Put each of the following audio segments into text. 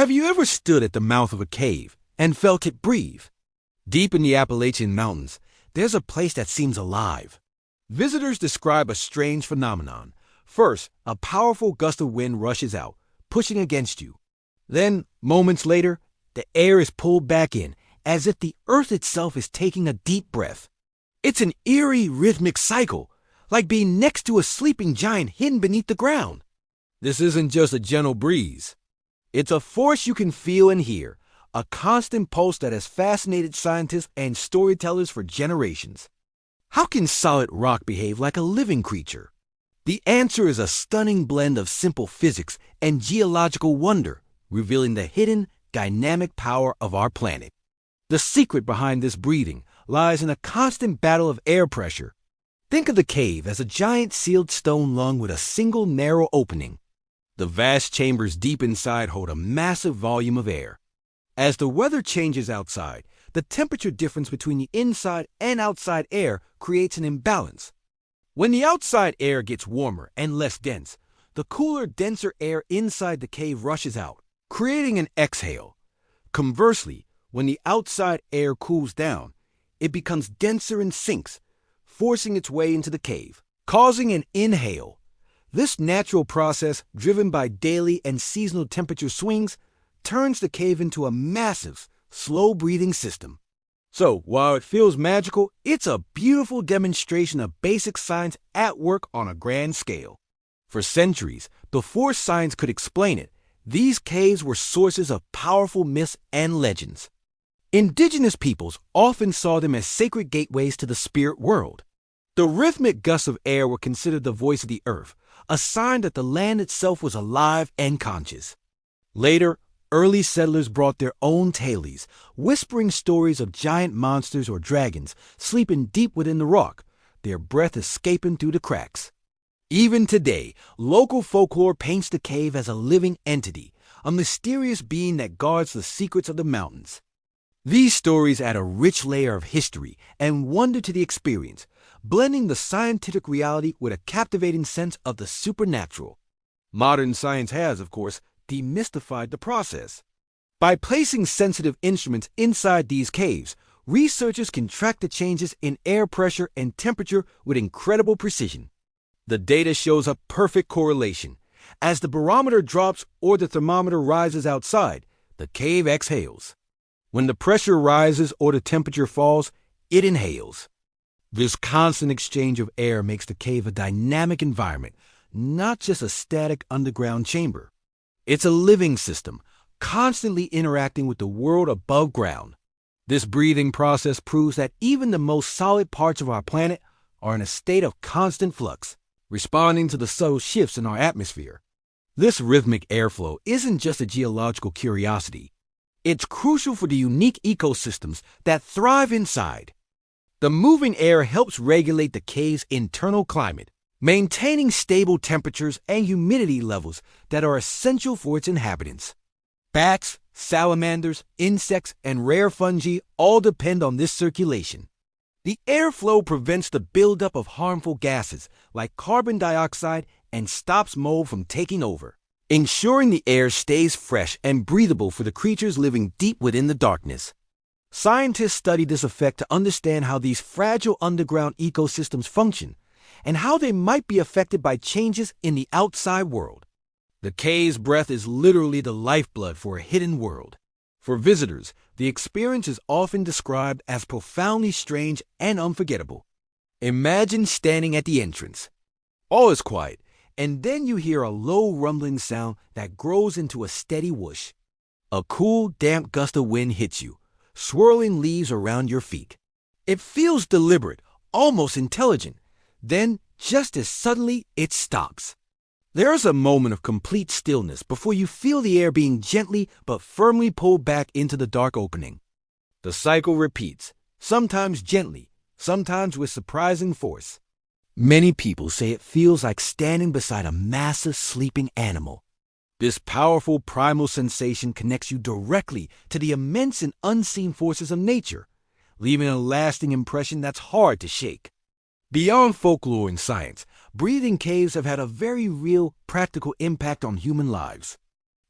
Have you ever stood at the mouth of a cave and felt it breathe? Deep in the Appalachian Mountains, there's a place that seems alive. Visitors describe a strange phenomenon. First, a powerful gust of wind rushes out, pushing against you. Then, moments later, the air is pulled back in, as if the earth itself is taking a deep breath. It's an eerie, rhythmic cycle, like being next to a sleeping giant hidden beneath the ground. This isn't just a gentle breeze. It's a force you can feel and hear, a constant pulse that has fascinated scientists and storytellers for generations. How can solid rock behave like a living creature? The answer is a stunning blend of simple physics and geological wonder, revealing the hidden, dynamic power of our planet. The secret behind this breathing lies in a constant battle of air pressure. Think of the cave as a giant sealed stone lung with a single narrow opening. The vast chambers deep inside hold a massive volume of air. As the weather changes outside, the temperature difference between the inside and outside air creates an imbalance. When the outside air gets warmer and less dense, the cooler, denser air inside the cave rushes out, creating an exhale. Conversely, when the outside air cools down, it becomes denser and sinks, forcing its way into the cave, causing an inhale. This natural process, driven by daily and seasonal temperature swings, turns the cave into a massive, slow-breathing system. So, while it feels magical, it's a beautiful demonstration of basic science at work on a grand scale. For centuries, before science could explain it, these caves were sources of powerful myths and legends. Indigenous peoples often saw them as sacred gateways to the spirit world. The rhythmic gusts of air were considered the voice of the earth, a sign that the land itself was alive and conscious. Later, early settlers brought their own tales, whispering stories of giant monsters or dragons sleeping deep within the rock, their breath escaping through the cracks. Even today, local folklore paints the cave as a living entity, a mysterious being that guards the secrets of the mountains. These stories add a rich layer of history and wonder to the experience, blending the scientific reality with a captivating sense of the supernatural. Modern science has, of course, demystified the process. By placing sensitive instruments inside these caves, researchers can track the changes in air pressure and temperature with incredible precision. The data shows a perfect correlation. As the barometer drops or the thermometer rises outside, the cave exhales. When the pressure rises or the temperature falls, it inhales. This constant exchange of air makes the cave a dynamic environment, not just a static underground chamber. It's a living system, constantly interacting with the world above ground. This breathing process proves that even the most solid parts of our planet are in a state of constant flux, responding to the subtle shifts in our atmosphere. This rhythmic airflow isn't just a geological curiosity. It's crucial for the unique ecosystems that thrive inside. The moving air helps regulate the cave's internal climate, maintaining stable temperatures and humidity levels that are essential for its inhabitants. Bats, salamanders, insects, and rare fungi all depend on this circulation. The airflow prevents the buildup of harmful gases like carbon dioxide and stops mold from taking over, ensuring the air stays fresh and breathable for the creatures living deep within the darkness. Scientists study this effect to understand how these fragile underground ecosystems function and how they might be affected by changes in the outside world. The cave's breath is literally the lifeblood for a hidden world. For visitors, the experience is often described as profoundly strange and unforgettable. Imagine standing at the entrance. All is quiet, and then you hear a low rumbling sound that grows into a steady whoosh. A cool, damp gust of wind hits you, swirling leaves around your feet. It feels deliberate, almost intelligent. Then, just as suddenly, it stops. There is a moment of complete stillness before you feel the air being gently but firmly pulled back into the dark opening. The cycle repeats, sometimes gently, sometimes with surprising force. Many people say it feels like standing beside a massive sleeping animal. This powerful primal sensation connects you directly to the immense and unseen forces of nature, leaving a lasting impression that's hard to shake. Beyond folklore and science, breathing caves have had a very real, practical impact on human lives.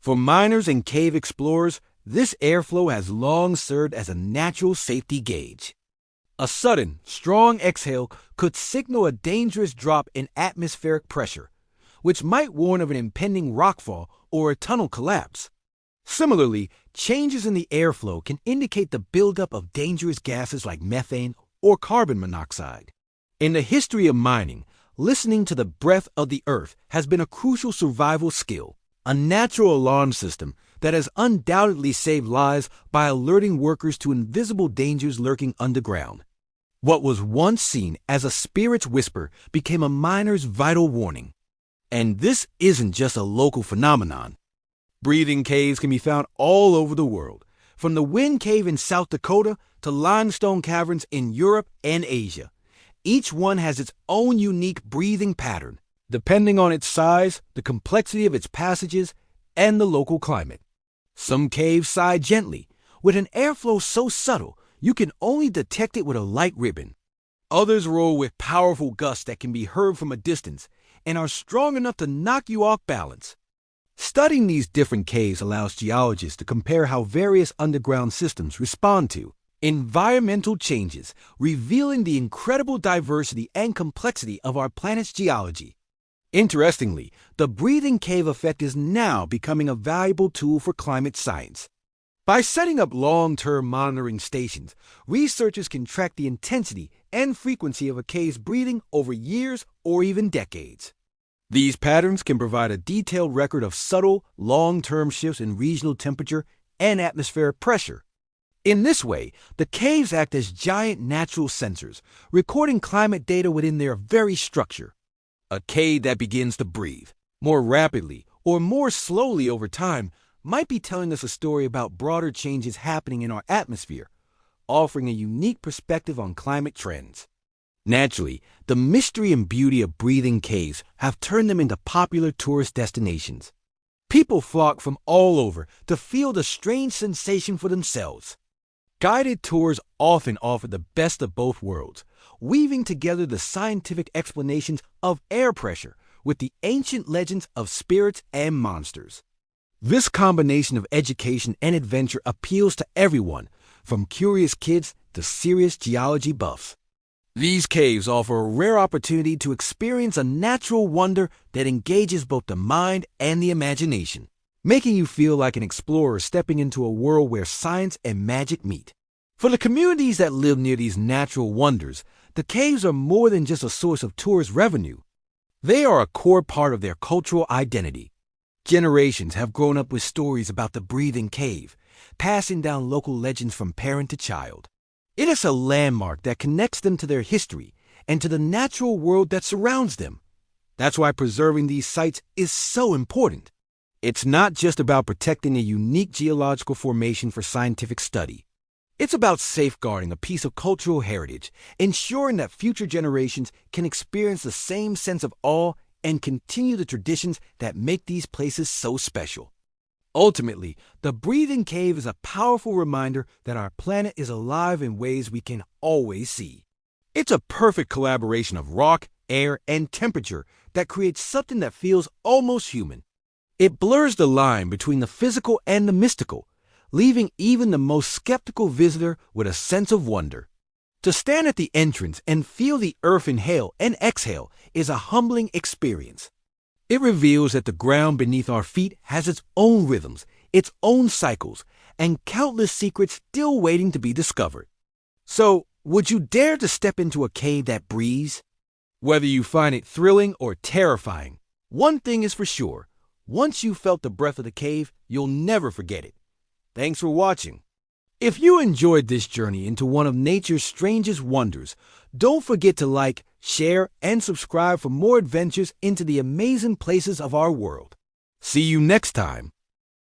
For miners and cave explorers, this airflow has long served as a natural safety gauge. A sudden, strong exhale could signal a dangerous drop in atmospheric pressure, which might warn of an impending rockfall or a tunnel collapse. Similarly, changes in the airflow can indicate the buildup of dangerous gases like methane or carbon monoxide. In the history of mining, listening to the breath of the earth has been a crucial survival skill, a natural alarm system that has undoubtedly saved lives by alerting workers to invisible dangers lurking underground. What was once seen as a spirit's whisper became a miner's vital warning. And this isn't just a local phenomenon. Breathing caves can be found all over the world, from the Wind Cave in South Dakota to limestone caverns in Europe and Asia. Each one has its own unique breathing pattern, depending on its size, the complexity of its passages, and the local climate. Some caves sigh gently, with an airflow so subtle you can only detect it with a light ribbon. Others roar with powerful gusts that can be heard from a distance and are strong enough to knock you off balance. Studying these different caves allows geologists to compare how various underground systems respond to environmental changes, revealing the incredible diversity and complexity of our planet's geology. Interestingly, the breathing cave effect is now becoming a valuable tool for climate science. By setting up long-term monitoring stations, researchers can track the intensity and frequency of a cave's breathing over years or even decades. These patterns can provide a detailed record of subtle, long-term shifts in regional temperature and atmospheric pressure. In this way, the caves act as giant natural sensors, recording climate data within their very structure. A cave that begins to breathe more rapidly or more slowly over time might be telling us a story about broader changes happening in our atmosphere, offering a unique perspective on climate trends. Naturally, the mystery and beauty of breathing caves have turned them into popular tourist destinations. People flock from all over to feel the strange sensation for themselves. Guided tours often offer the best of both worlds, weaving together the scientific explanations of air pressure with the ancient legends of spirits and monsters. This combination of education and adventure appeals to everyone, from curious kids to serious geology buffs. These caves offer a rare opportunity to experience a natural wonder that engages both the mind and the imagination, making you feel like an explorer stepping into a world where science and magic meet. For the communities that live near these natural wonders, the caves are more than just a source of tourist revenue. They are a core part of their cultural identity. Generations have grown up with stories about the breathing cave, passing down local legends from parent to child. It is a landmark that connects them to their history and to the natural world that surrounds them. That's why preserving these sites is so important. It's not just about protecting a unique geological formation for scientific study. It's about safeguarding a piece of cultural heritage, ensuring that future generations can experience the same sense of awe and continue the traditions that make these places so special. Ultimately, the breathing cave is a powerful reminder that our planet is alive in ways we can always see. It's a perfect collaboration of rock, air, and temperature that creates something that feels almost human. It blurs the line between the physical and the mystical, leaving even the most skeptical visitor with a sense of wonder. To stand at the entrance and feel the earth inhale and exhale is a humbling experience. It reveals that the ground beneath our feet has its own rhythms, its own cycles, and countless secrets still waiting to be discovered. So, would you dare to step into a cave that breathes? Whether you find it thrilling or terrifying, one thing is for sure. Once you've felt the breath of the cave, you'll never forget it. Thanks for watching. If you enjoyed this journey into one of nature's strangest wonders, don't forget to like, share, and subscribe for more adventures into the amazing places of our world. See you next time.